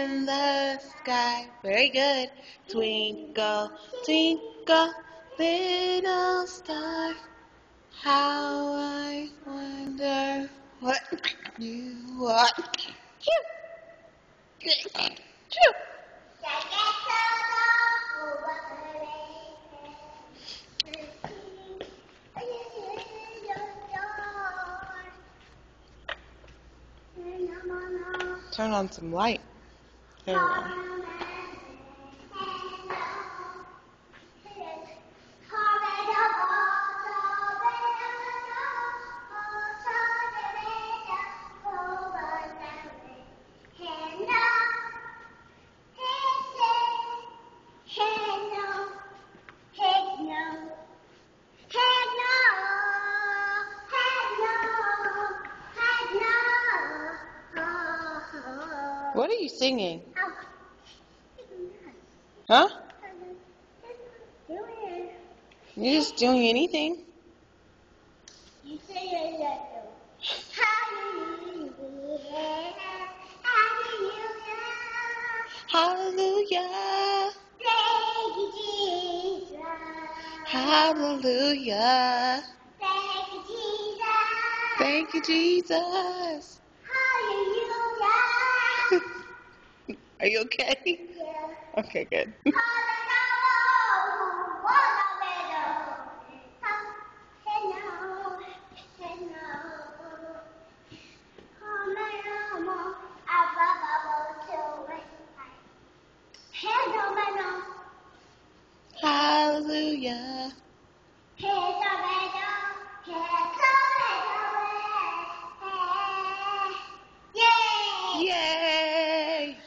in the sky. Very good. Twinkle, twinkle, little star. How I wonder what you are. Phew. Phew. Turn on some light. There we go. What are you singing? Huh? You're just doing anything. You say it. Hallelujah. Thank you, Jesus. Hallelujah. Thank you, Jesus. Thank you, Jesus. Hallelujah. Are you okay? Yeah. Okay, good. Hallelujah. Yay!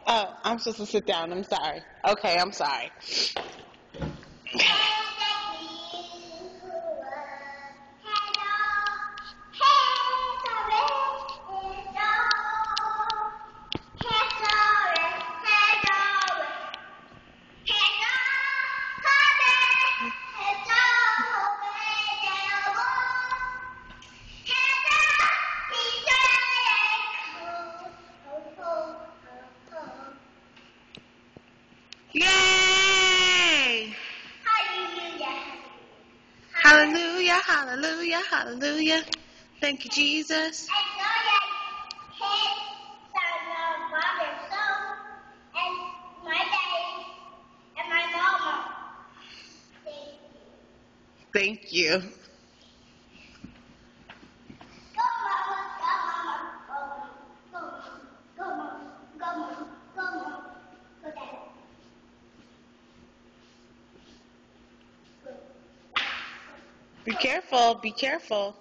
Oh, I'm supposed to sit down. I'm sorry. Okay, I'm sorry. Yay! Hallelujah, hallelujah, hallelujah. Thank you, Jesus. Thank you. Be careful, be careful.